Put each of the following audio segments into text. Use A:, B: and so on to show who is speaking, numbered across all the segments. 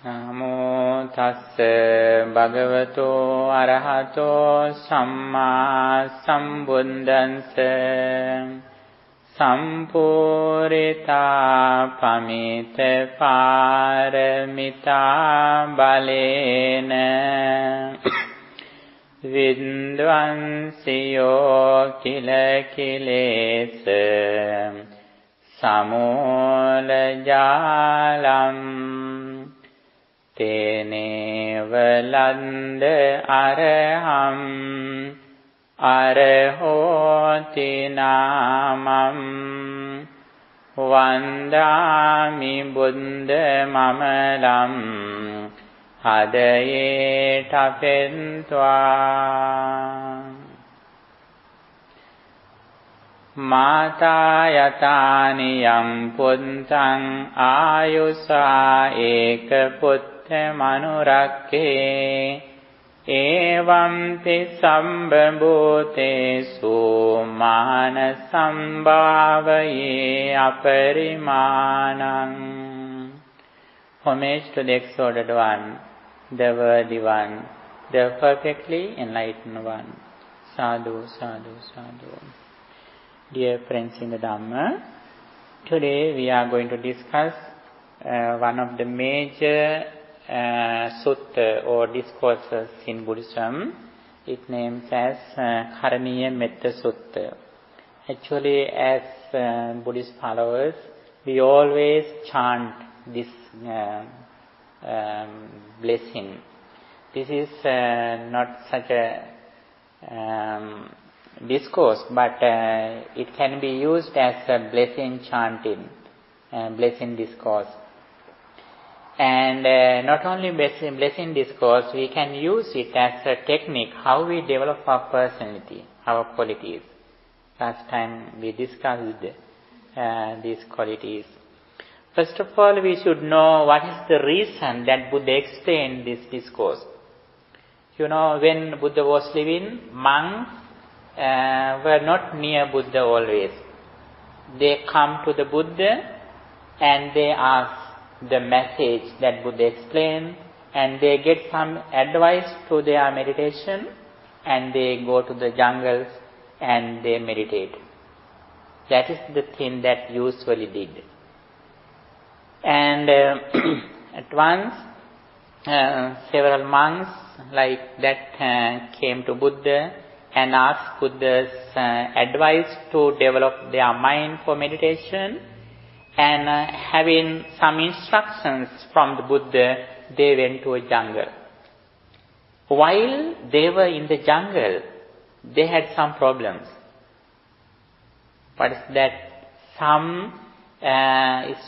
A: Namo tassa bhagavato arahato samma sambuddhassa sampurita pamita paramita balena vidvansiyo kila kilesa samula jalam tene valanda araham arahoti namam vandami buddha mamalam hadaye tapentva Mata yatani yam puntang ayusa eka putte manurakke evam te sambhabutesu mana sambhavaye aparimanam. Homage to the exalted one, the worthy one, the perfectly enlightened one. Sadhu, sadhu, sadhu. Dear friends in the Dhamma, today we are going to discuss one of the major sutta or discourses in Buddhism. It names as Karaniya Metta Sutta. Actually, as Buddhist followers, we always chant this blessing. This is not such a discourse, but it can be used as a blessing chanting, blessing discourse. And not only blessing discourse, we can use it as a technique how we develop our personality, our qualities. Last time we discussed these qualities. First of all, we should know what is the reason that Buddha explained this discourse. You know, when Buddha was living, monks were not near Buddha always. They come to the Buddha and they ask the message that Buddha explained, and they get some advice to their meditation, and they go to the jungles and they meditate. That is the thing that usually did. And at once several monks like that came to Buddha and asked Buddha's advice to develop their mind for meditation, and having some instructions from the Buddha, they went to a jungle. While they were in the jungle, they had some problems. What is that? Some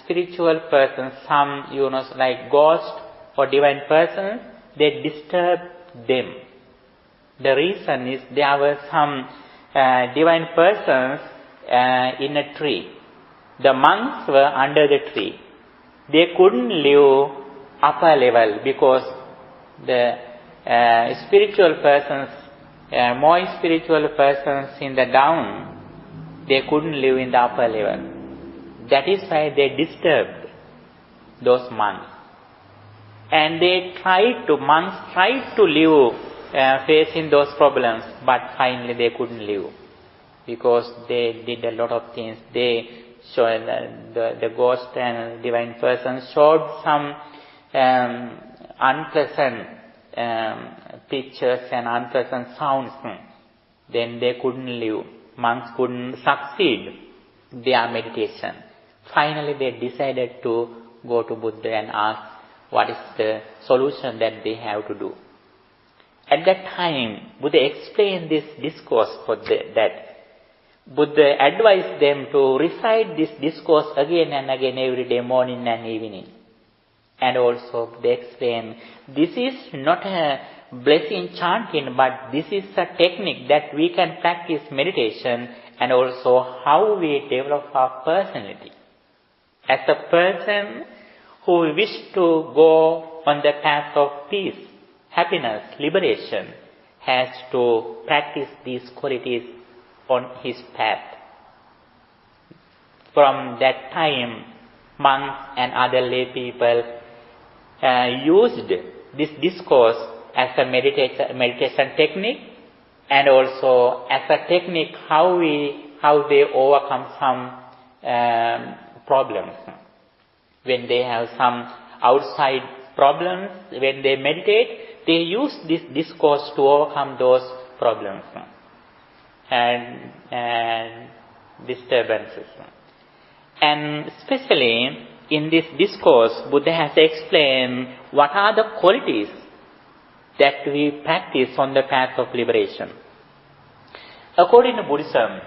A: spiritual persons, some, like ghosts or divine persons, they disturbed them. The reason is there were some divine persons in a tree. The monks were under the tree. They couldn't live upper level because the spiritual persons, more spiritual persons in the down, they couldn't live in the upper level. That is why they disturbed those monks. And monks tried to live facing those problems, but finally they couldn't live because they did a lot of things. They showed the ghost and divine persons showed some unpleasant pictures and unpleasant sounds. Then they couldn't live. Monks couldn't succeed their meditation. Finally they decided to go to Buddha and ask what is the solution that they have to do. At that time, Buddha explained this discourse for that. Buddha advised them to recite this discourse again and again every day, morning and evening. And also they explained, this is not a blessing chanting, but this is a technique that we can practice meditation and also how we develop our personality. As a person who wishes to go on the path of peace, happiness, liberation, has to practice these qualities on his path. From that time, monks and other lay people used this discourse as a meditation technique, and also as a technique how they overcome some problems. When they have some outside problems, when they meditate, they use this discourse to overcome those problems and disturbances. And especially in this discourse, Buddha has explained what are the qualities that we practice on the path of liberation. According to Buddhism,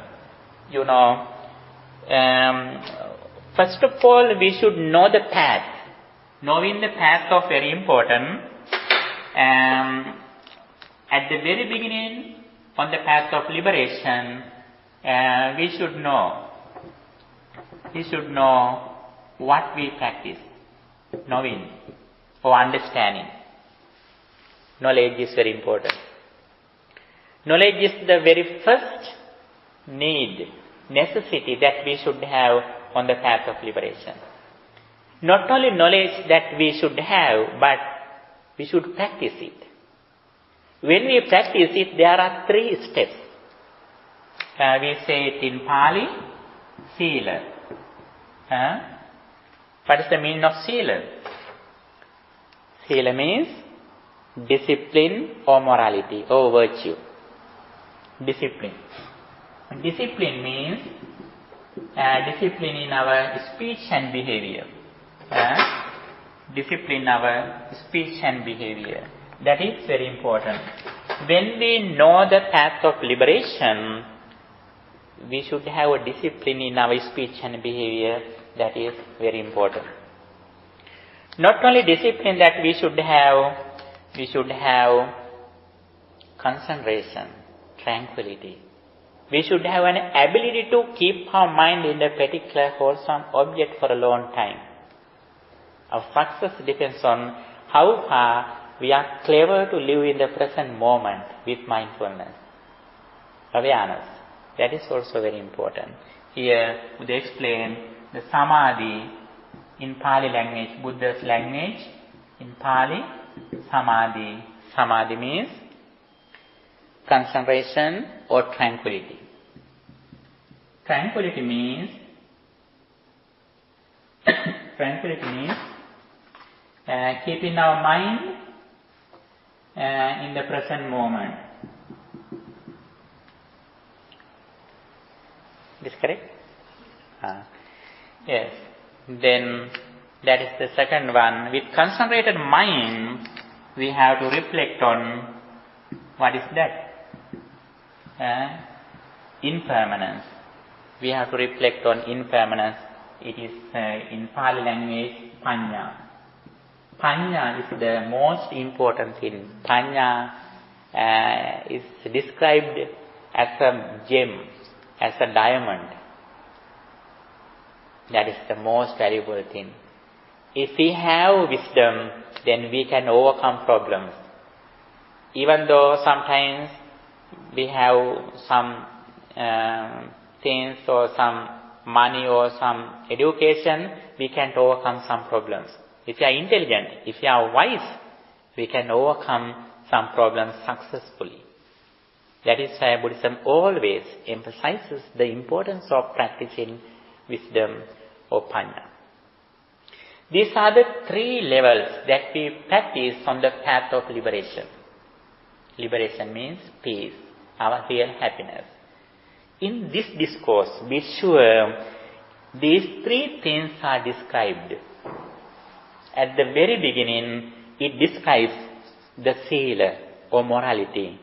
A: first of all, we should know the path. Knowing the path is very important. At the very beginning, on the path of liberation, we should know what we practice, knowing or understanding. Knowledge is very important. Knowledge is the very first necessity that we should have on the path of liberation. Not only knowledge that we should have, but we should practice it. When we practice it, there are 3 steps. We say it in Pali, Sila. What is the meaning of Sila? Sila means discipline or morality or virtue. Discipline. Discipline means discipline in our speech and behavior. Discipline our speech and behavior. That is very important. When we know the path of liberation, we should have a discipline in our speech and behavior. That is very important. Not only discipline that we should have concentration, tranquility. We should have an ability to keep our mind in a particular wholesome object for a long time. Our success depends on how far we are clever to live in the present moment with mindfulness, awareness. That is also very important. Here, Buddha explained the samadhi in Pali language, Buddha's language. In Pali, samadhi. Samadhi means concentration or tranquility. Tranquility means keeping our mind in the present moment. Is correct? Yes. Then that is the second one. With concentrated mind, we have to reflect on what is that? Impermanence. We have to reflect on impermanence. It is in Pali language, panya. Panya is the most important thing. Panya is described as a gem, as a diamond. That is the most valuable thing. If we have wisdom, then we can overcome problems. Even though sometimes we have some things or some money or some education, we can't overcome some problems. If you are intelligent, if you are wise, we can overcome some problems successfully. That is why Buddhism always emphasizes the importance of practicing wisdom or panya. These are the 3 levels that we practice on the path of liberation. Liberation means peace, our real happiness. In this discourse, be sure these 3 things are described. At the very beginning, it describes the sila or morality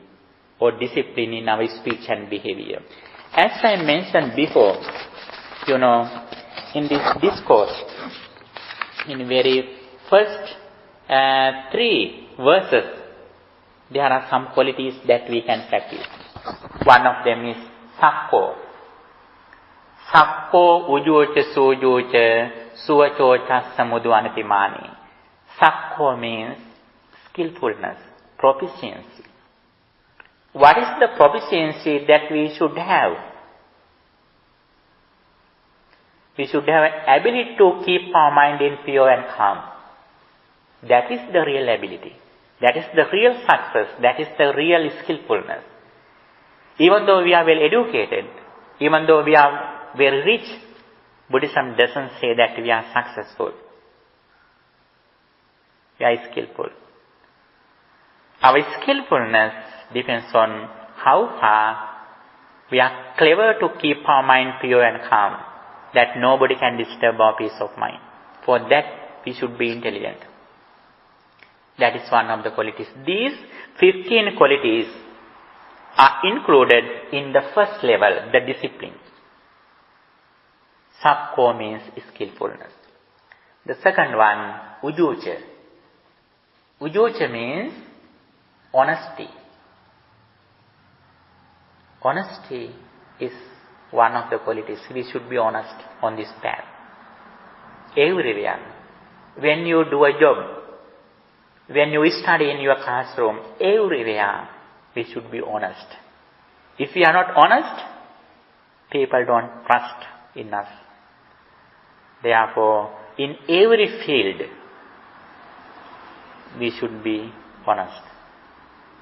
A: or discipline in our speech and behavior. As I mentioned before, in this discourse, in very first 3 verses, there are some qualities that we can practice. One of them is sakko. Sakko ujocha sujocha suvachocha samudvanapimani. Sakko means skillfulness, proficiency. What is the proficiency that we should have? We should have an ability to keep our mind in pure and calm. That is the real ability. That is the real success. That is the real skillfulness. Even though we are well educated, even though we are very rich, Buddhism doesn't say that we are successful. We are skillful. Our skillfulness depends on how far we are clever to keep our mind pure and calm, that nobody can disturb our peace of mind. For that, we should be intelligent. That is one of the qualities. These 15 qualities are included in the first level, the discipline. Sakko means skillfulness. The second one, ujuca. Ujuca means honesty. Honesty is one of the qualities. We should be honest on this path. Everywhere. When you do a job, when you study in your classroom, everywhere we should be honest. If we are not honest, people don't trust in us. Therefore, in every field, we should be honest.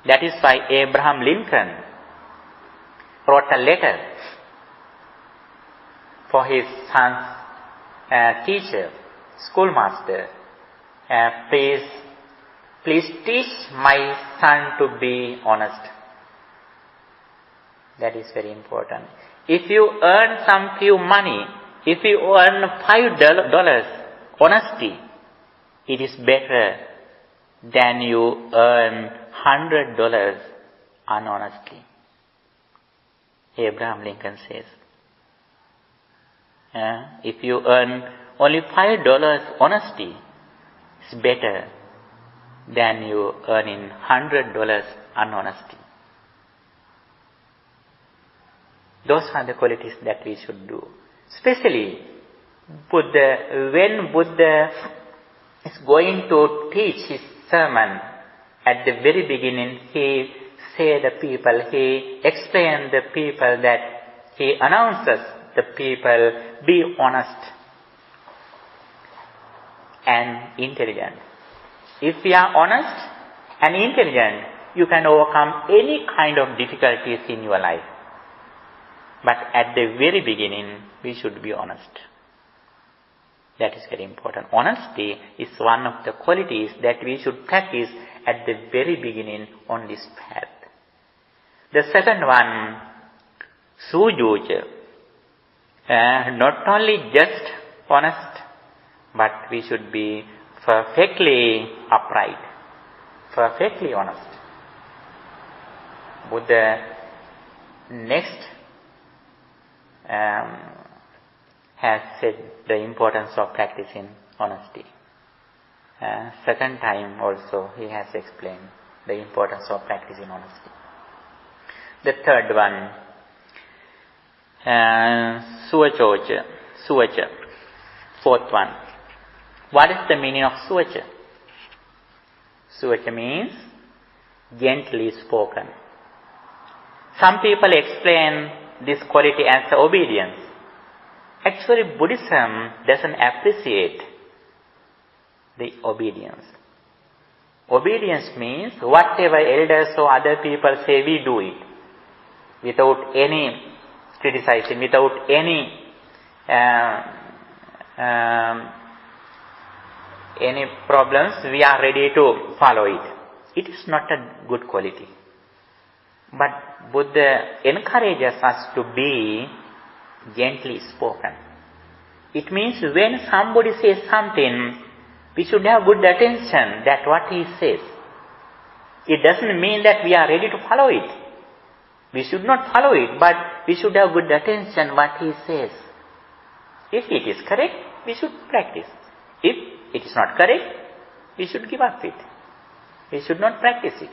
A: That is why Abraham Lincoln wrote a letter for his son's teacher, schoolmaster. Please teach my son to be honest. That is very important. If you earn some few money, if you earn $5 honesty, it is better than you earn $100 unhonestly. Abraham Lincoln says, if you earn only $5 honesty, it's better than you earning $100 unhonesty. Those are the qualities that we should do. Especially when Buddha is going to teach his sermon, at the very beginning, he explained the people that he announces the people, be honest and intelligent. If we are honest and intelligent, you can overcome any kind of difficulties in your life. But at the very beginning, we should be honest. That is very important. Honesty is one of the qualities that we should practice at the very beginning on this path. The second one, sujuca. Not only just honest, but we should be perfectly upright, perfectly honest. Buddha next has said the importance of practicing honesty. Second time also he has explained the importance of practicing honesty. The third one, suvaca. Fourth one. What is the meaning of suvaca? Suvaca means gently spoken. Some people explain this quality as obedience. Actually, Buddhism doesn't appreciate the obedience. Obedience means whatever elders or other people say, we do it. Without any criticism, without any problems, we are ready to follow it. It is not a good quality. But Buddha encourages us to be gently spoken. It means when somebody says something, we should have good attention that what he says. It doesn't mean that we are ready to follow it. We should not follow it, but we should have good attention what he says. If it is correct, we should practice. If it is not correct, we should give up it. We should not practice it.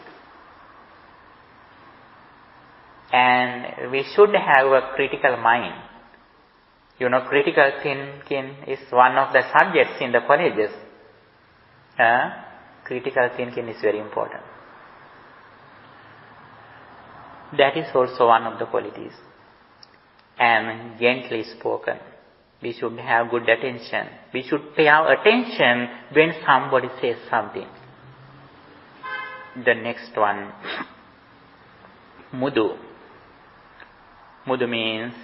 A: And we should have a critical mind. You know, critical thinking is one of the subjects in the colleges. Critical thinking is very important. That is also one of the qualities. And gently spoken. We should have good attention. We should pay our attention when somebody says something. The next one, Mudu. Mudu means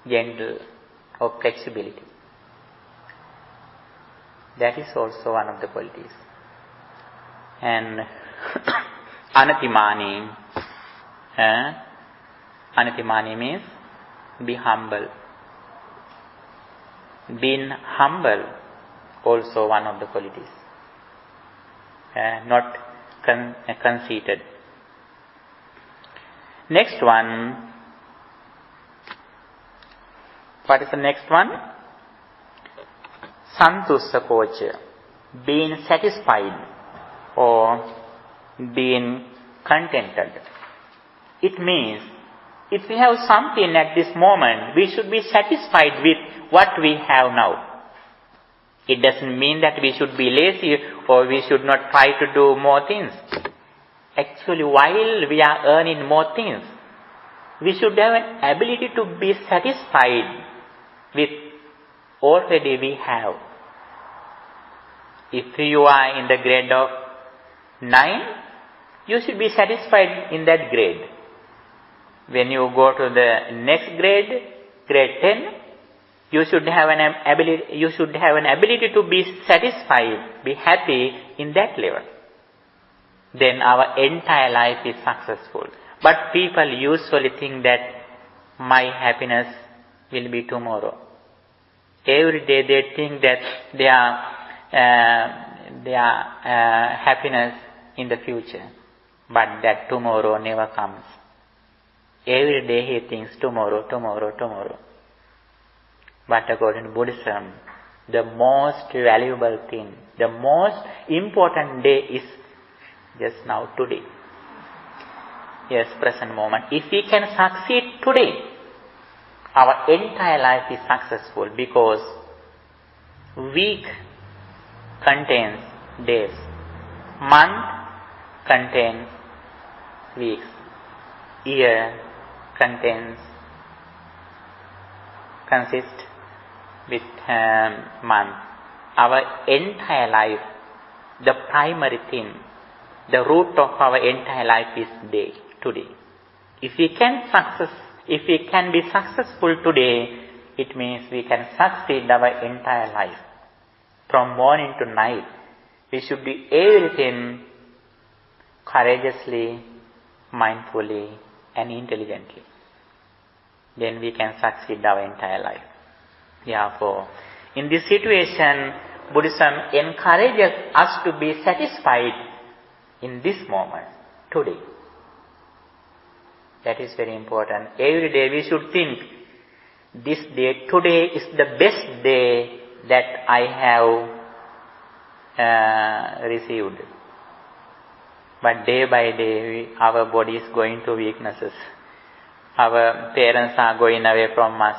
A: gentle or flexibility. That is also one of the qualities. And Anatimani. Anatimani means be humble. Being humble, also one of the qualities. Not conceited. Next one. What is the next one? Santusa kocha. Being satisfied or being contented. It means if we have something at this moment, we should be satisfied with what we have now. It doesn't mean that we should be lazy or we should not try to do more things. Actually, while we are earning more things, we should have an ability to be satisfied with already we have. If you are in the grade of 9, you should be satisfied in that grade. When you go to the next grade, grade 10, you should have an ability to be satisfied, be happy in that level. Then our entire life is successful. But people usually think that my happiness will be tomorrow. Every day they think that their happiness in the future. But that tomorrow never comes. Every day he thinks tomorrow. But according to Buddhism, the most valuable thing, the most important day is just now, today. Yes, present moment. If we can succeed today, our entire life is successful, because week contains days, month contains weeks, year consists with month. Our entire life, the primary thing, the root of our entire life is day, today. If we can be successful today, it means we can succeed our entire life. From morning to night, we should do everything courageously, mindfully, and intelligently. Then we can succeed our entire life. Therefore, in this situation, Buddhism encourages us to be satisfied in this moment, today. That is very important. Every day we should think, this day, today is the best day that I have received. But day by day, our body is going to weaknesses. Our parents are going away from us.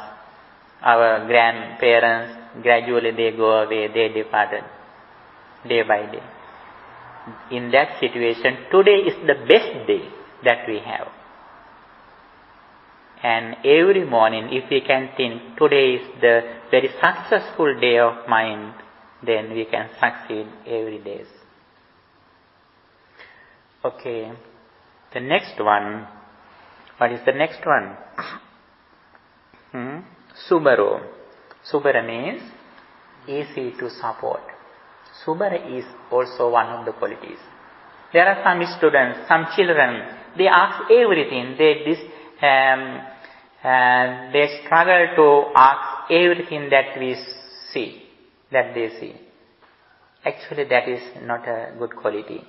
A: Our grandparents, gradually they go away, they departed. Day by day. In that situation, today is the best day that we have. And every morning, if we can think, today is the very successful day of mine, then we can succeed every day. Okay, the next one. What is the next one? Subaro. Subara means easy to support. Subara is also one of the qualities. There are some students, some children, they ask everything. They struggle to ask everything that they see. Actually, that is not a good quality.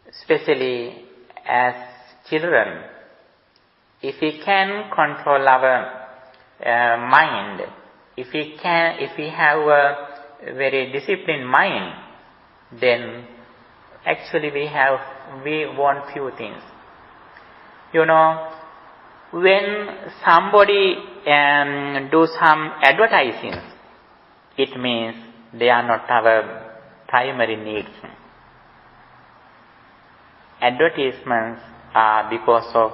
A: Especially as children, if we can control our mind, if we have a very disciplined mind, then actually we want few things. When somebody do some advertising, it means they are not our primary needs. Advertisements are because of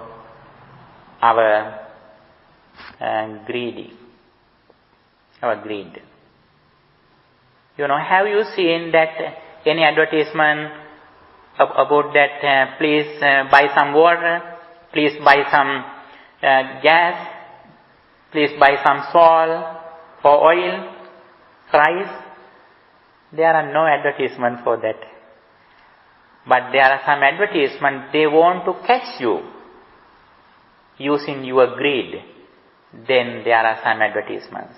A: our greedy. our greed. Have you seen that any advertisement about that, please buy some water, please buy some gas, please buy some salt or oil, rice? There are no advertisement for that. But there are some advertisements, they want to catch you using your greed. Then there are some advertisements.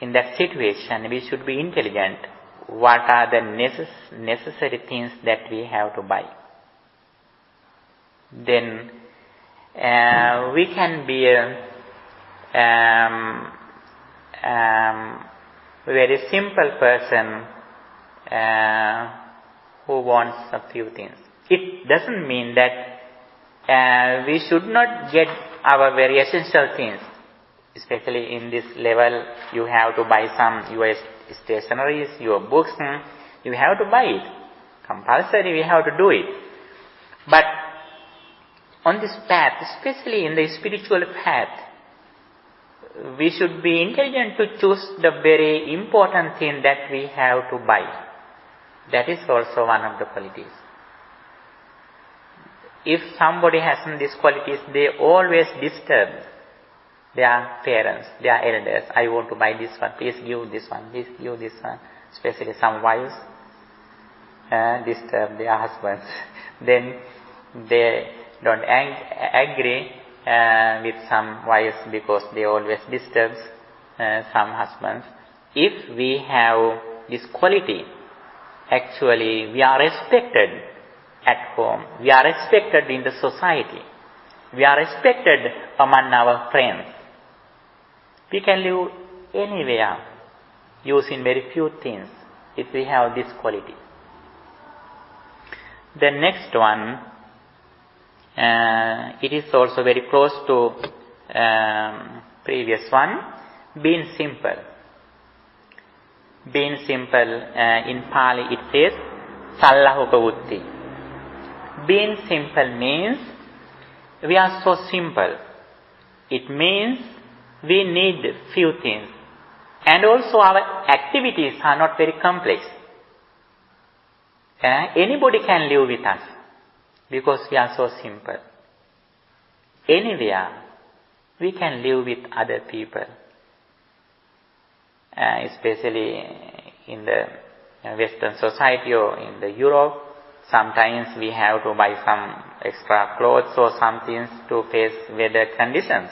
A: In that situation, we should be intelligent. What are the necessary things that we have to buy? Then we can be a very simple person who wants a few things. It doesn't mean that we should not get our very essential things. Especially in this level, you have to buy some your stationeries, your books, you have to buy it. Compulsory, we have to do it. But on this path, especially in the spiritual path, we should be intelligent to choose the very important thing that we have to buy. That is also one of the qualities. If somebody has these qualities, they always disturb their parents, their elders. I want to buy this one, please give this one, please give this one. Especially some wives disturb their husbands. Then they don't agree with some wives because they always disturb some husbands. If we have this quality, actually we are respected at home, we are respected in the society, we are respected among our friends. We can live anywhere using very few things if we have this quality. The next one, it is also very close to previous one, being simple. Being simple, in Pali it says, Sallahukavutti. Being simple means we are so simple. It means we need few things. And also our activities are not very complex. Anybody can live with us because we are so simple. Anywhere we can live with other people. Especially in the Western society or in the Europe, sometimes we have to buy some extra clothes or some things to face weather conditions.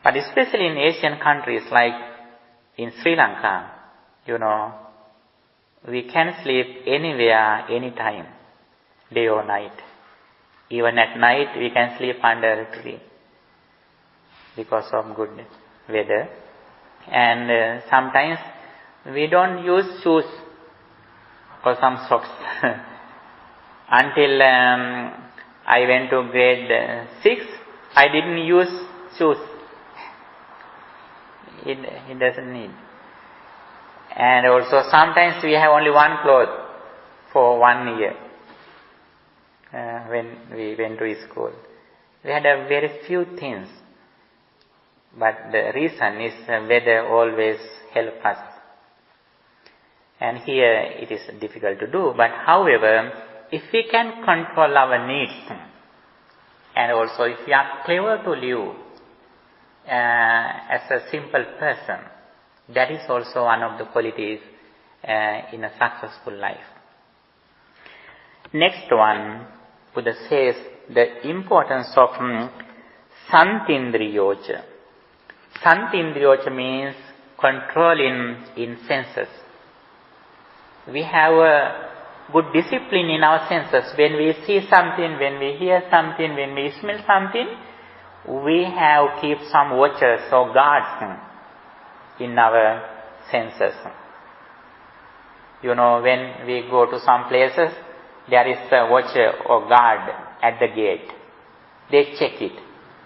A: But especially in Asian countries like in Sri Lanka, we can sleep anywhere, anytime, day or night. Even at night we can sleep under a tree because of good weather. And sometimes we don't use shoes or some socks. Until I went to grade 6, I didn't use shoes. It doesn't need. And also sometimes we have only one cloth for 1 year. When we went to school, we had a very few things. But the reason is weather always help us. And here it is difficult to do. But however, if we can control our needs, and also if we are clever to live as a simple person, that is also one of the qualities in a successful life. Next one, Buddha says the importance of Santindriyoja. Santindriyoja means controlling in senses. We have a good discipline in our senses. When we see something, when we hear something, when we smell something, we have keep some watchers or guards in our senses. When we go to some places, there is a watcher or guard at the gate. They check it,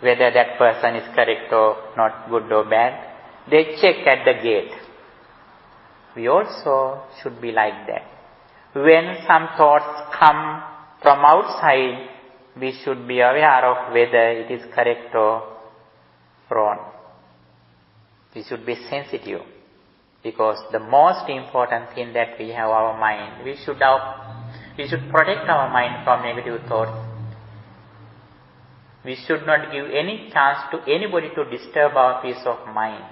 A: whether that person is correct or not, good or bad. They check at the gate. We also should be like that. When some thoughts come from outside, we should be aware of whether it is correct or wrong. We should be sensitive, because the most important thing that we have our mind. We should protect our mind from negative thoughts. We should not give any chance to anybody to disturb our peace of mind,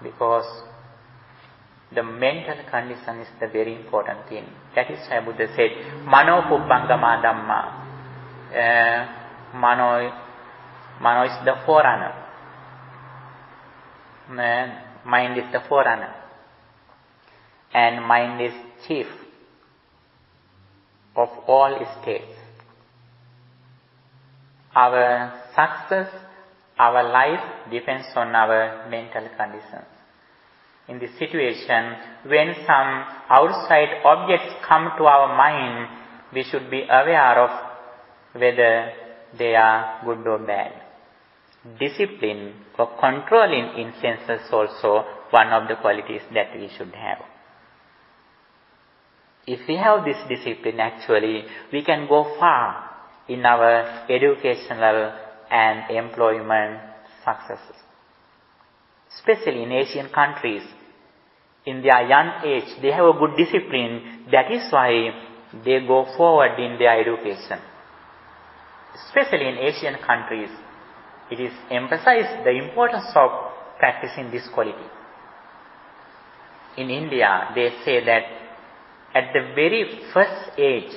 A: because the mental condition is the very important thing. That is why Buddha said, Mano Pubbangama Dhamma. Mano is the forerunner. Mind is the forerunner. And mind is chief of all states. Our success, our life depends on our mental conditions. In this situation, when some outside objects come to our mind, we should be aware of whether they are good or bad. Discipline or controlling in senses also one of the qualities that we should have. If we have this discipline, actually, we can go far in our educational and employment successes. Especially in Asian countries, in their young age, they have a good discipline. That is why they go forward in their education. Especially in Asian countries, it is emphasized the importance of practicing this quality. In India, they say that at the very first age,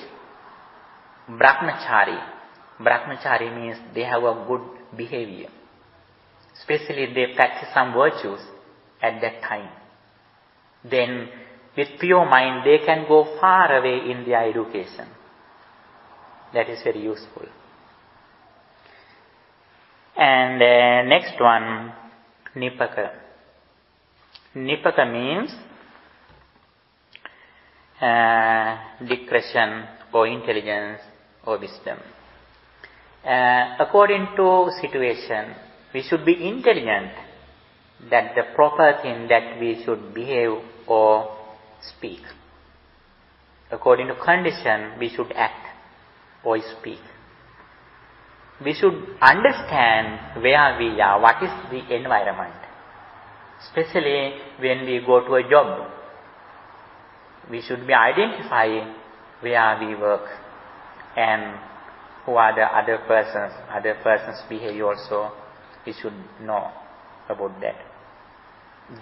A: Brahmachari means they have a good behavior. Especially they practice some virtues at that time. Then with pure mind they can go far away in their education. That is very useful. And next one, Nipaka. Nipaka means discretion or intelligence or wisdom. According to situation, we should be intelligent that the proper thing that we should behave or speak. According to condition, we should act or speak. We should understand where we are, what is the environment. Especially when we go to a job, we should be identifying where we work and who are the other persons' behavior also. We should know about that.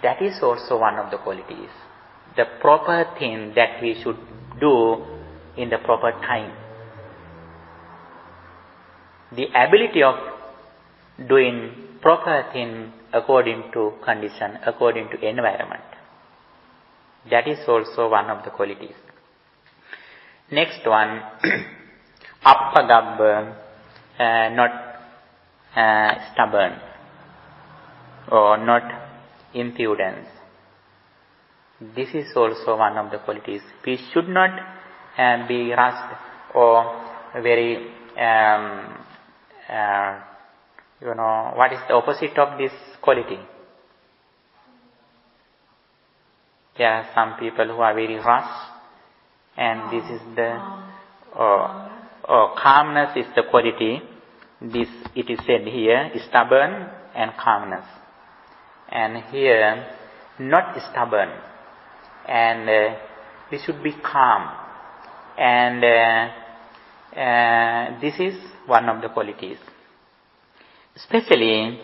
A: That is also one of the qualities. The proper thing that we should do in the proper time. The ability of doing proper thing according to condition, according to environment. That is also one of the qualities. Next one, Appagabba, not stubborn or not impudence. This is also one of the qualities. We should not be rushed or very what is the opposite of this quality? There are some people who are very rushed, and this is the calmness is the quality. This it is said here, stubborn and calmness. And here, not stubborn, and we should be calm. And this is one of the qualities. Especially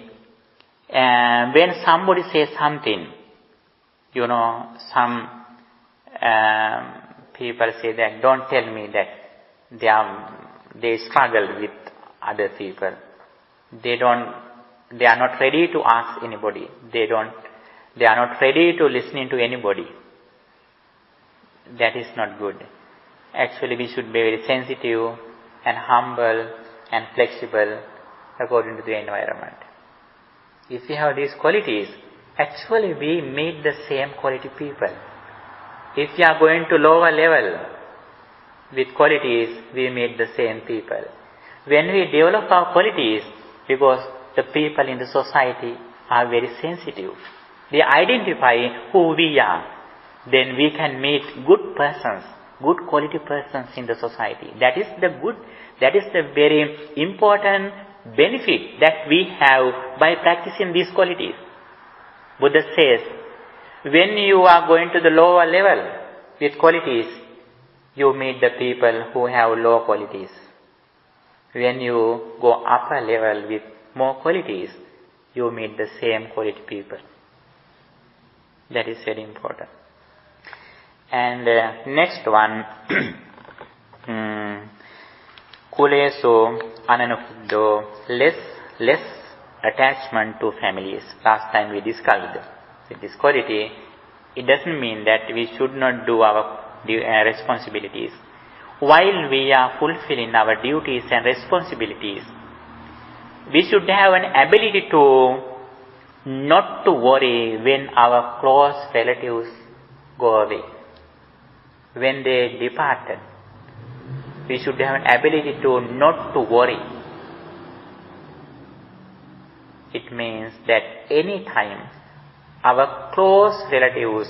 A: when somebody says something, some people say that, don't tell me that they struggle with other people. They are not ready to ask anybody. They are not ready to listen to anybody. That is not good. Actually, we should be very sensitive and humble and flexible according to the environment. If we have these qualities, actually we meet the same quality people. If we are going to lower level with qualities, we meet the same people. When we develop our qualities, because the people in the society are very sensitive, they identify who we are, then we can meet good persons, good quality persons in the society. That is the very important benefit that we have by practicing these qualities. Buddha says, when you are going to the lower level with qualities, you meet the people who have low qualities. When you go upper level with more qualities, you meet the same quality people. That is very important. And next one, Kuleso Ananukuddo, less attachment to families. Last time we discussed this quality. It doesn't mean that we should not do our responsibilities. While we are fulfilling our duties and responsibilities, we should have an ability to not to worry when our close relatives go away, when they departed. We should have an ability to not to worry. It means that any time our close relatives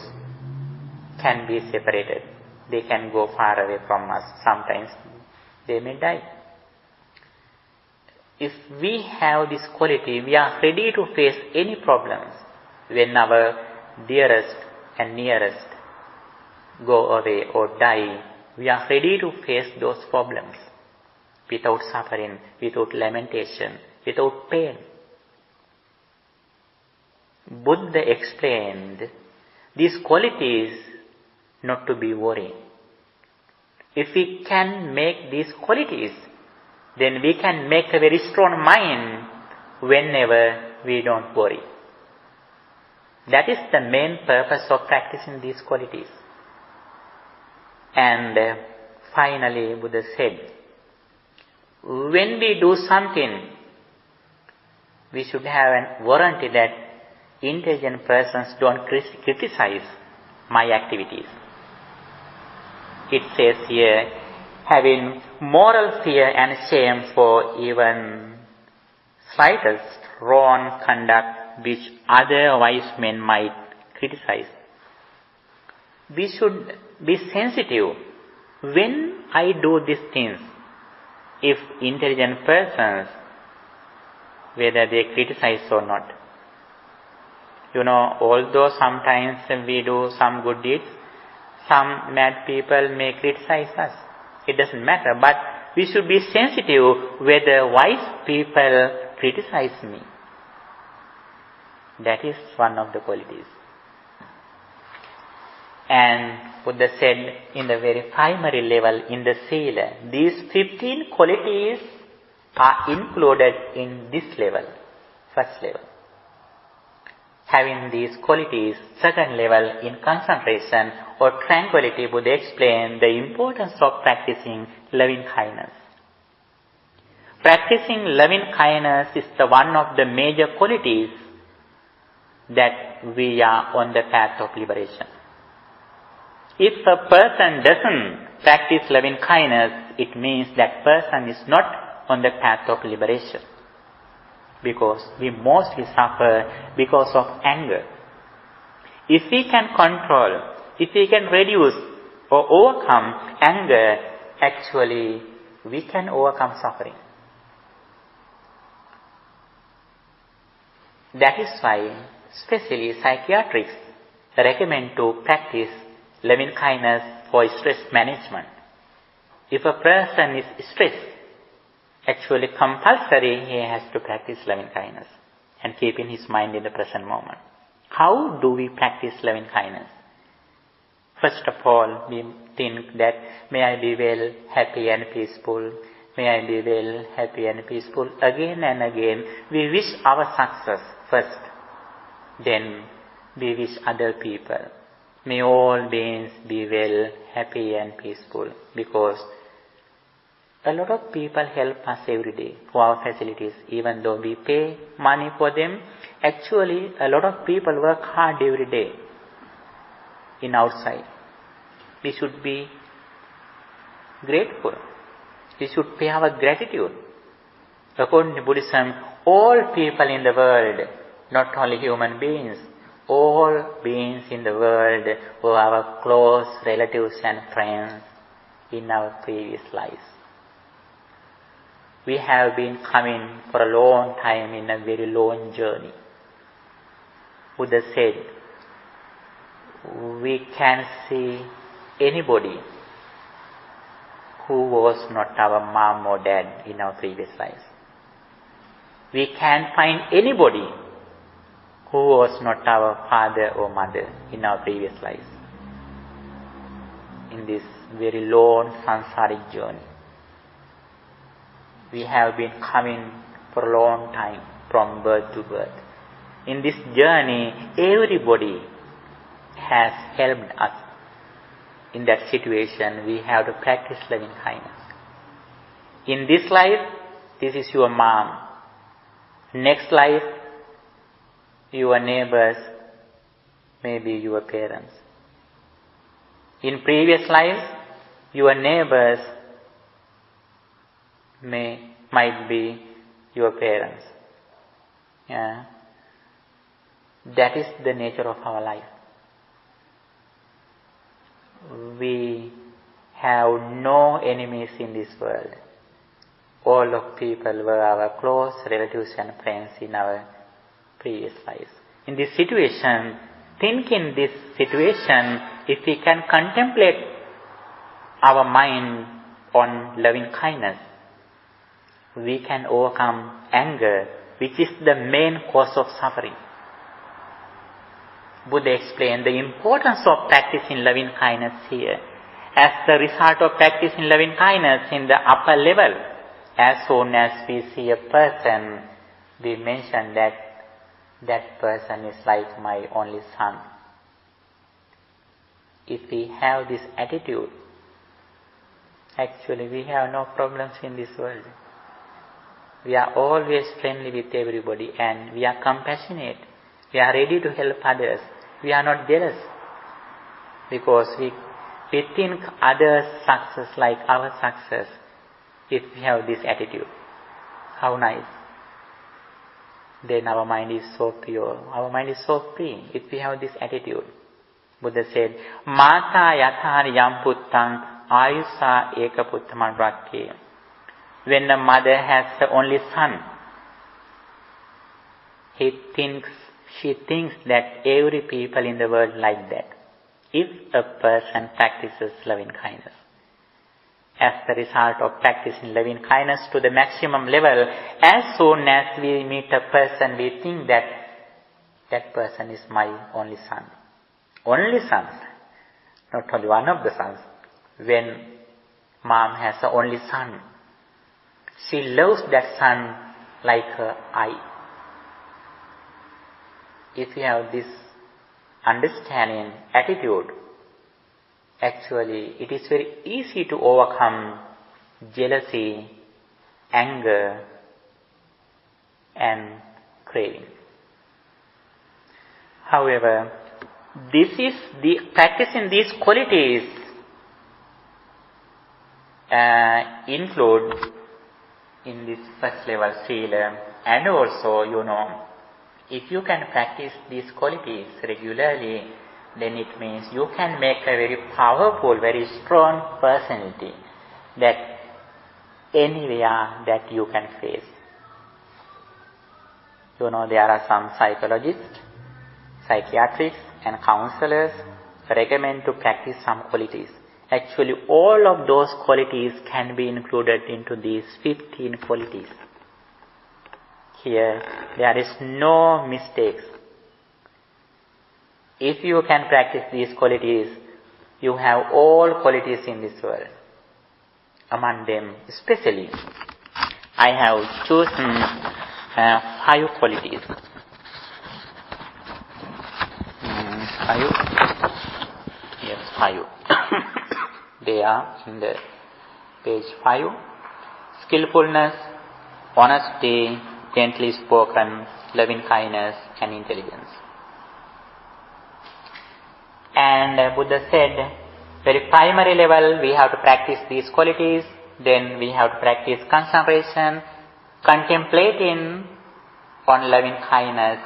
A: can be separated. They can go far away from us. Sometimes they may die. If we have this quality, we are ready to face any problems when our dearest and nearest go away or die. We are ready to face those problems without suffering, without lamentation, without pain. Buddha explained these qualities not to be worried. If we can make these qualities, then we can make a very strong mind whenever we don't worry. That is the main purpose of practicing these qualities. And finally, Buddha said, when we do something, we should have a warranty that intelligent persons don't criticize my activities. It says here, having moral fear and shame for even slightest wrong conduct which other wise men might criticize. We should be sensitive when I do these things. If intelligent persons, whether they criticize or not. Although sometimes we do some good deeds, some mad people may criticize us. It doesn't matter, but we should be sensitive whether wise people criticize me. That is one of the qualities. And Buddha said in the very primary level, in the Sila, these 15 qualities are included in this level, first level. Having these qualities, second level, in concentration or tranquility, Buddha explained the importance of practicing loving kindness. Practicing loving kindness is the one of the major qualities that we are on the path of liberation. If a person doesn't practice loving kindness, it means that person is not on the path of liberation. Because we mostly suffer because of anger. If we can control, if we can reduce or overcome anger, actually we can overcome suffering. That is why, especially psychiatrists recommend to practice loving kindness for stress management. If a person is stressed, actually compulsory he has to practice loving kindness and keeping his mind in the present moment. How do we practice loving kindness? First of all, we think that may I be well, happy and peaceful. May I be well, happy and peaceful. Again and again, we wish our success first. Then we wish other people. May all beings be well, happy and peaceful. Because a lot of people help us every day for our facilities. Even though we pay money for them, actually a lot of people work hard every day in outside. We should be grateful. We should pay our gratitude. According to Buddhism, all people in the world, not only human beings, all beings in the world were our close relatives and friends in our previous lives. We have been coming for a long time in a very long journey. Buddha said, we can see anybody who was not our mom or dad in our previous lives. We can find anybody who was not our father or mother in our previous lives. In this very long samsaric journey, we have been coming for a long time from birth to birth. In this journey, everybody has helped us. In that situation, we have to practice loving kindness. In this life, this is your mom. Next life, your neighbors, maybe your parents. In previous life, your neighbors might be your parents. Yeah. That is the nature of our life. We have no enemies in this world. All of people were our close relatives and friends in our previous lives. In this situation, think in this situation, if we can contemplate our mind on loving kindness, we can overcome anger, which is the main cause of suffering. Buddha explained the importance of practicing loving kindness here. As the result of practicing loving kindness in the upper level, as soon as we see a person, we mention that that person is like my only son. If we have this attitude, actually we have no problems in this world. We are always friendly with everybody and we are compassionate. We are ready to help others. We are not jealous because we think others' success like our success if we have this attitude. How nice. Then our mind is so pure. Our mind is so free if we have this attitude. Buddha said, Mata yathari yam puttang ayusa eka puttaman rakke. When a mother has the only son, she thinks that every people in the world like that. If a person practices loving kindness, as the result of practicing loving kindness to the maximum level, as soon as we meet a person, we think that that person is my only son. Only son, not only one of the sons. When mom has an only son, she loves that son like her eye. If you have this understanding, attitude, actually it is very easy to overcome jealousy, anger, and craving. However, practicing these qualities include in this first level sila, and also if you can practice these qualities regularly, then it means you can make a very powerful, very strong personality that anywhere that you can face. There are some psychologists, psychiatrists and counselors recommend to practice some qualities. Actually, all of those qualities can be included into these 15 qualities. Here, there is no mistakes. If you can practice these qualities, you have all qualities in this world. Among them, especially, I have chosen 5 qualities. 5? Yes, 5. They are in the page 5. Skillfulness, honesty, gently spoken, loving kindness, and intelligence. And Buddha said, very primary level, we have to practice these qualities. Then we have to practice concentration, contemplating on loving kindness.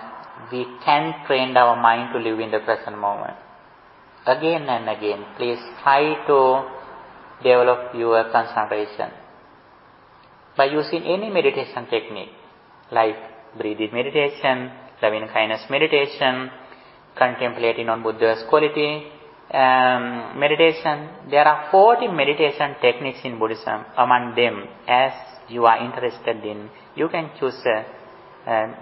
A: We can train our mind to live in the present moment. Again and again, please try to develop your concentration by using any meditation technique, like breathing meditation, loving kindness meditation, contemplating on Buddha's quality, meditation. There are 40 meditation techniques in Buddhism. Among them, as you are interested in, you can choose a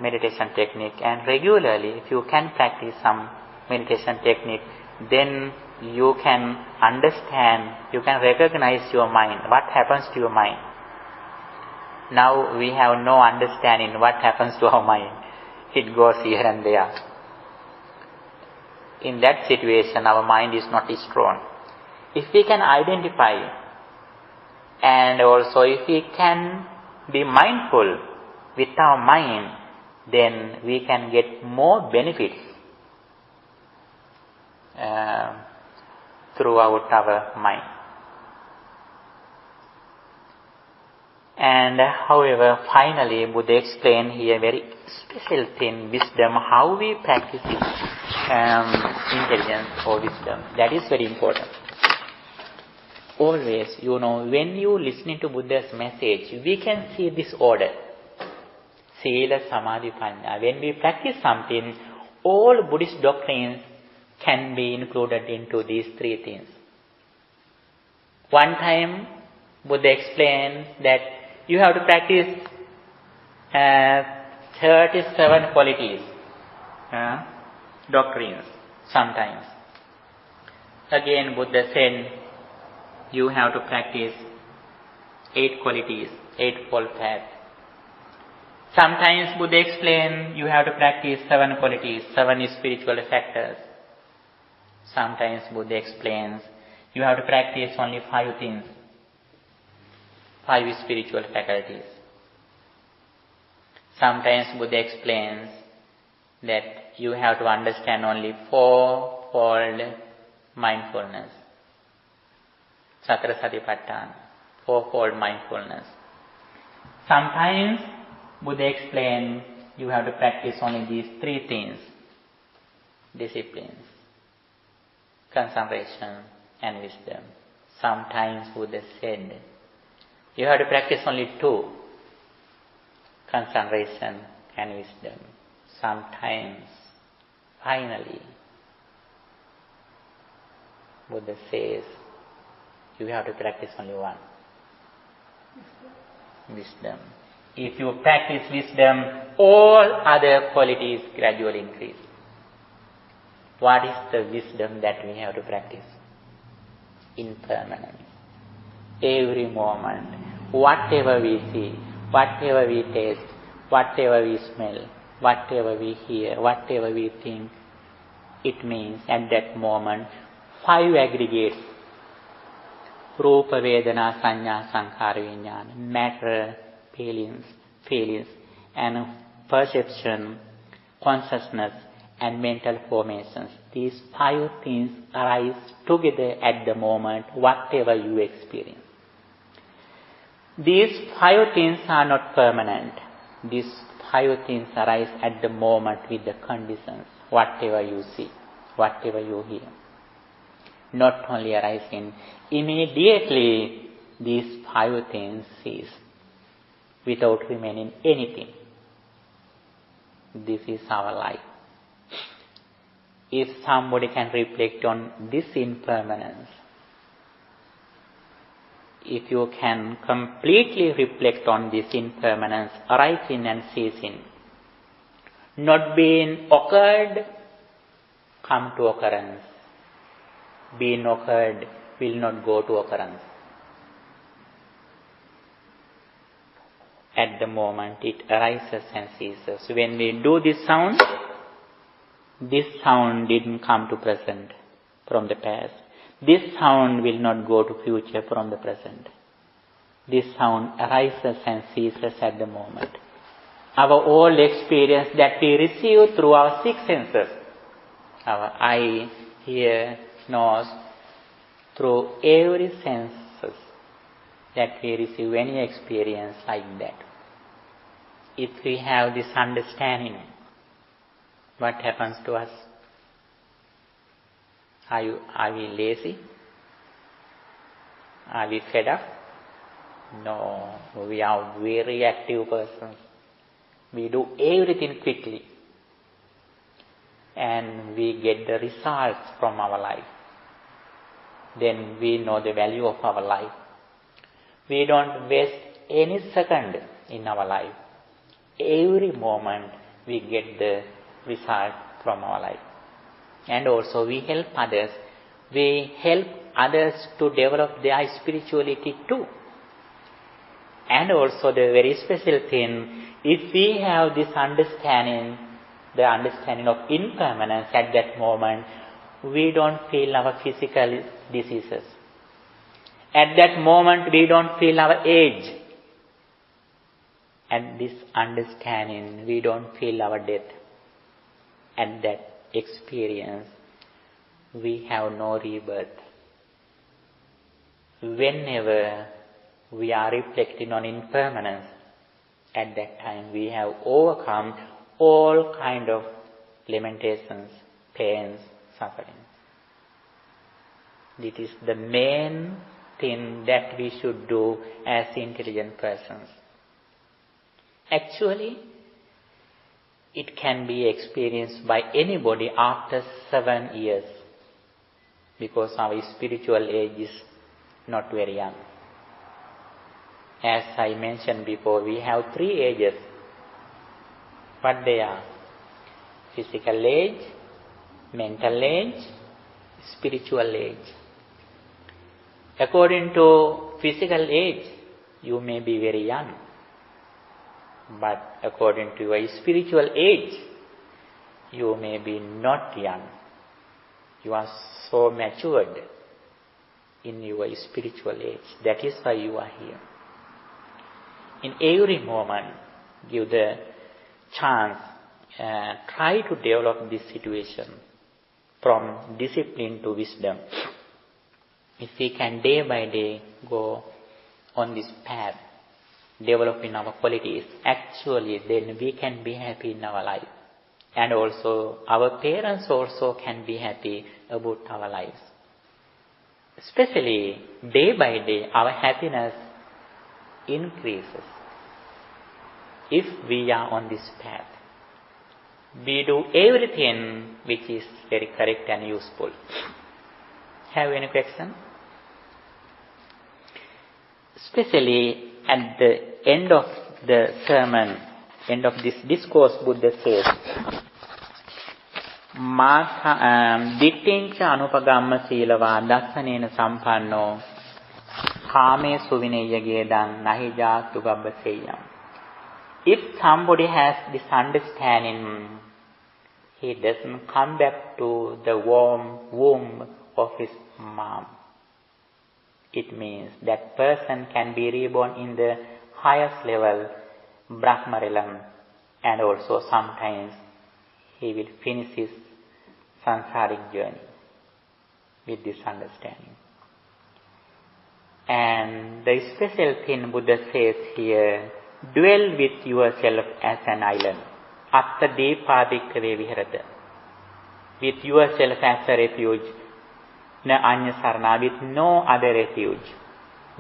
A: meditation technique, and regularly, if you can practice some meditation technique, then you can understand, you can recognize your mind, what happens to your mind. Now we have no understanding what happens to our mind. It goes here and there. In that situation, our mind is not strong. If we can identify, and also if we can be mindful with our mind, then we can get more benefits throughout our mind. And however, finally, Buddha explained here very special thing, wisdom, how we practice it, intelligence or wisdom. That is very important. Always, when you listening to Buddha's message, we can see this order. Sila, Samadhi, Panya. When we practice something, all Buddhist doctrines can be included into these three things. One time, Buddha explained that you have to practice 37 qualities, doctrines, sometimes. Again, Buddha said, you have to practice 8 qualities, 8-fold path. Sometimes Buddha explained, you have to practice 7 qualities, 7 spiritual factors. Sometimes Buddha explains, you have to practice only 5 things, 5 spiritual faculties. Sometimes Buddha explains that you have to understand only 4-fold mindfulness. Satara Satipatthana, 4-fold mindfulness. Sometimes Buddha explains you have to practice only these 3 things: disciplines, concentration and wisdom. Sometimes Buddha said you have to practice only 2, concentration and wisdom. Sometimes, finally, Buddha says you have to practice only 1, wisdom. If you practice wisdom, all other qualities gradually increase. What is the wisdom that we have to practice? Impermanence. Every moment, whatever we see, whatever we taste, whatever we smell, whatever we hear, whatever we think, it means at that moment 5 aggregates: Rupa, Vedana, Sanya, Sankhara, Vijnana, matter, feelings, and perception, consciousness, and mental formations. These 5 things arise together at the moment, whatever you experience. These 5 things are not permanent. These 5 things arise at the moment with the conditions, whatever you see, whatever you hear. Not only arising, immediately these 5 things cease without remaining anything. This is our life. If somebody can reflect on this impermanence, if you can completely reflect on this impermanence, arising and ceasing, not being occurred, come to occurrence. Being occurred will not go to occurrence. At the moment it arises and ceases. When we do this sound didn't come to present from the past. This sound will not go to future from the present. This sound arises and ceases at the moment. Our whole experience that we receive through our 6 senses, our eye, ear, nose, through every senses that we receive any experience like that. If we have this understanding, what happens to us? Are we lazy? Are we fed up? No, we are very active persons. We do everything quickly. and we get the results from our life. Then we know the value of our life. We don't waste any second in our life. Every moment we get the result from our life. And also we help others. We help others to develop their spirituality too. And also the very special thing, if we have this understanding, the understanding of impermanence at that moment, we don't feel our physical diseases. At that moment, we don't feel our age. At this understanding, we don't feel our death. At that experience, we have no rebirth. Whenever we are reflecting on impermanence, at that time we have overcome all kind of limitations, pains, sufferings. This is the main thing that we should do as intelligent persons. Actually, it can be experienced by anybody after 7 years, because our spiritual age is not very young. As I mentioned before, we have 3 ages. What they are? Physical age, mental age, spiritual age. According to physical age, you may be very young. But according to your spiritual age, you may be not young. You are so matured in your spiritual age. That is why you are here. In every moment, give the chance, try to develop this situation from discipline to wisdom. If we can day by day go on this path, developing our qualities, actually then we can be happy in our life. And also our parents also can be happy about our lives. Especially day by day our happiness increases. If we are on this path, we do everything which is very correct and useful. Have any question? Especially at the end of the sermon, end of this discourse, Buddha says, dittincha anupagamma silava dassanena sampanno kame suvineyagedang nahija tugabbaseyam. If somebody has this understanding, he doesn't come back to the warm womb of his mom. It means that person can be reborn in the highest level, Brahma realm, and also sometimes he will finish his sansaric journey with this understanding. And the special thing Buddha says here, dwell with yourself as an island. Atta depa bhikkhave viharata. With yourself as a refuge. Na anya sarana, with no other refuge.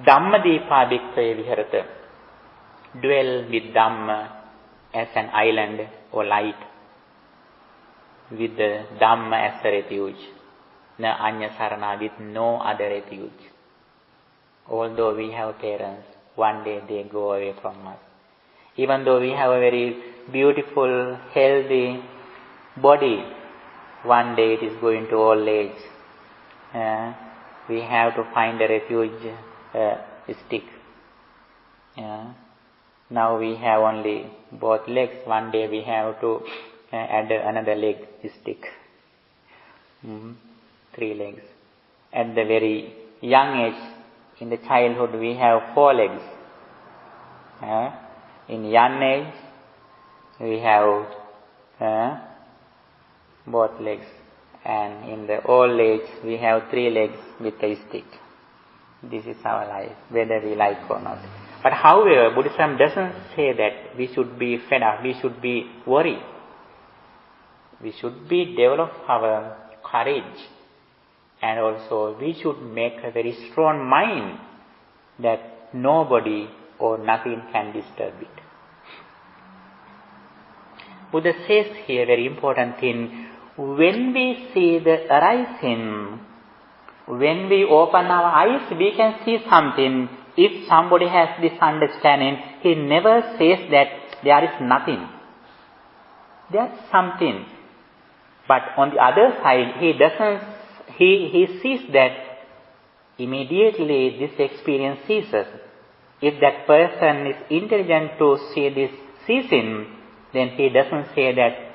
A: Dhamma depa bhikkhave viharata. Dwell with Dhamma as an island or light. With the Dhamma as a refuge. Na anya sarana, with no other refuge. Although we have parents, one day they go away from us. Even though we have a very beautiful, healthy body, one day it is going to old age. We have to find a refuge stick. Now we have only both legs. One day we have to add another leg stick. 3 legs. At the very young age, in the childhood, we have 4 legs. In young age, we have both legs. And in the old age, we have 3 legs with a stick. This is our life, whether we like or not. But however, Buddhism doesn't say that we should be fed up, we should be worried. We should develop our courage. And also, we should make a very strong mind that nobody or nothing can disturb it. Buddha says here a very important thing, when we see the arising, when we open our eyes, we can see something. If somebody has this understanding, he never says that there is nothing. There's something. But on the other side, he sees that immediately this experience ceases. If that person is intelligent to see this ceasing, then he doesn't say that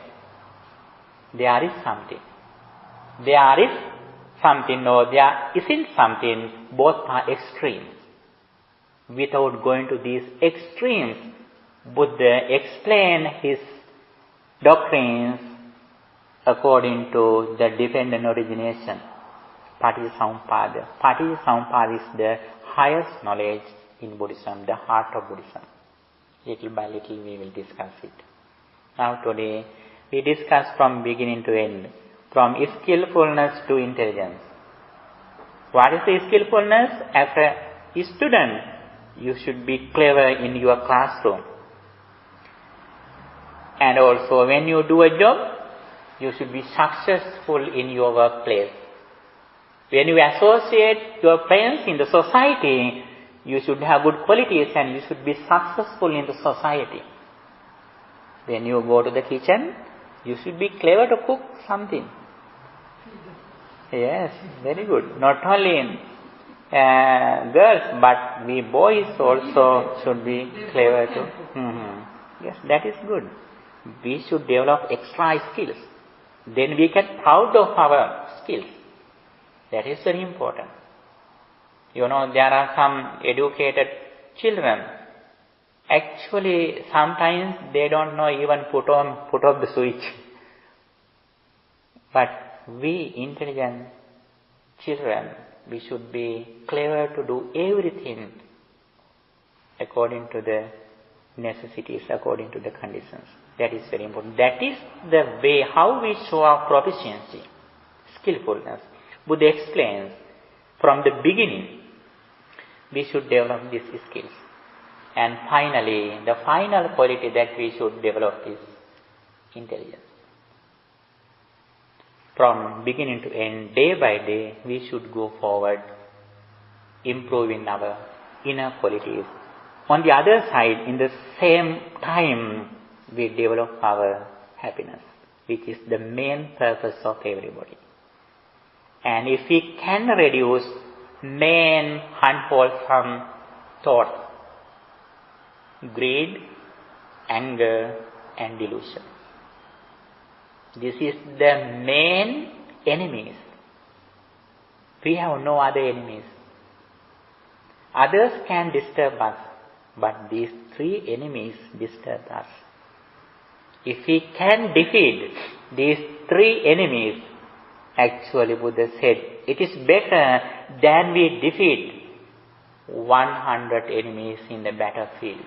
A: there is something. There is something or there isn't something. Both are extremes. Without going to these extremes, Buddha explained his doctrines according to the dependent origination, Patisampada. Patisampada is the highest knowledge in Buddhism, the heart of Buddhism. Little by little we will discuss it. Now today we discuss from beginning to end, from skillfulness to intelligence. What is the skillfulness? As a student, you should be clever in your classroom. And also when you do a job, you should be successful in your workplace. When you associate your friends in the society, you should have good qualities and you should be successful in the society. When you go to the kitchen, you should be clever to cook something. Yes, very good. Not only in girls, but we boys also should be clever to. Yes, that is good. We should develop extra skills. Then we get proud of our skills. That is very important. You know, there are some educated children. Actually, sometimes they don't know even put off the switch. But we intelligent children, we should be clever to do everything according to the necessities, according to the conditions. That is very important. That is the way how we show our proficiency, skillfulness. Buddha explains from the beginning, we should develop these skills. And finally, the final quality that we should develop is intelligence. From beginning to end, day by day, we should go forward, improving our inner qualities. On the other side, in the same time, we develop our happiness, which is the main purpose of everybody. And if we can reduce main unwholesome thoughts, greed, anger, and delusion. This is the main enemies. We have no other enemies. Others can disturb us, but these three enemies disturb us. If we can defeat these three enemies, actually Buddha said, it is better than we defeat 100 enemies in the battlefield.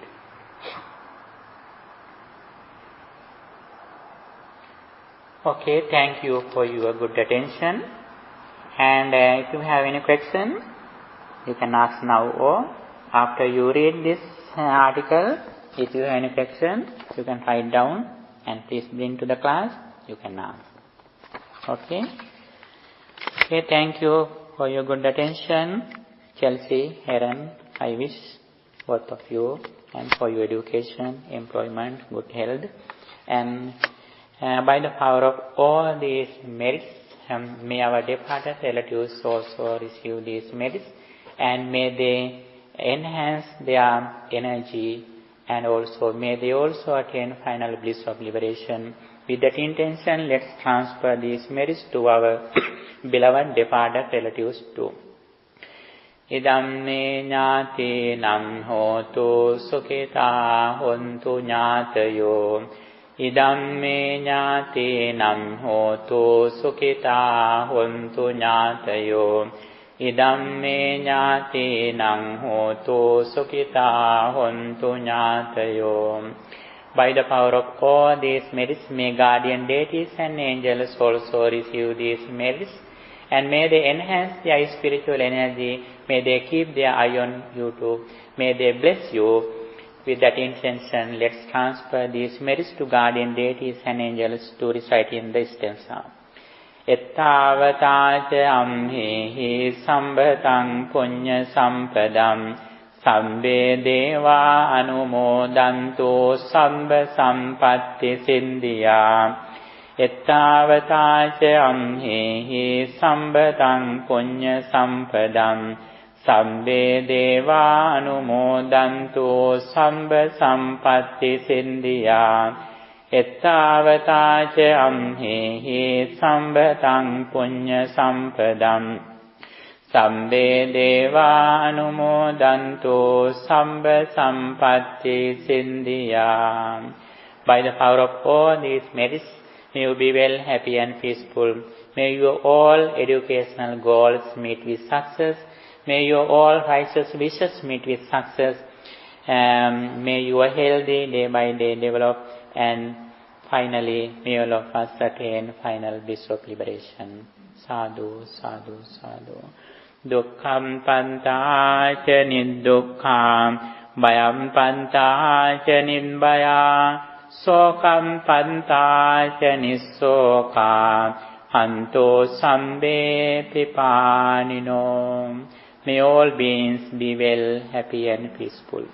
A: Okay, thank you for your good attention. And if you have any question, you can ask now or after you read this article. If you have any question, you can write down and please bring to the class. You can ask. Okay. Okay, thank you for your good attention. Chelsea, Heron, I wish both of you and for your education, employment, good health. And by the power of all these merits, may our departed relatives also receive these merits and may they enhance their energy and also may they also attain final bliss of liberation. With that intention, let's transfer these merits to our beloved departed relatives too. Idam me ñāti nam hotu sukhita hontu ñātayo. Idam me ñāti nam hotu sukhita hontu ñātayo. Idam me ñāti nam hotu sukhita hontu ñātayo. By the power of all these merits, may guardian deities and angels also receive these merits, and may they enhance their spiritual energy, may they keep their eye on you too, may they bless you. With that intention, let's transfer these merits to guardian deities and angels to recite in the stanza. ettavataca amhehi sambhatam punya sampadam sabbe deva anumodantu sabba sampatti siddhya ettavataca amhehi sambhatam punya sampadam sabbe deva anumodantu sabba sampatti siddhya ettavataca amhehi sambhatam punya sampadam sabbe deva anumodantu sabba sampatti siddhya. By the power of all these merits, may you be well, happy and peaceful. May your all educational goals meet with success. May your all righteous wishes meet with success. May your healthy day by day develop, and finally may all of us attain final bliss of liberation. Sadhu, sadhu, sadhu. Dukkham pantaca niddukkam, bhayam pantaca nidbhaya, sokam pantaca nissoka, hanto sambe pipanino. May all beings be well, happy and peaceful.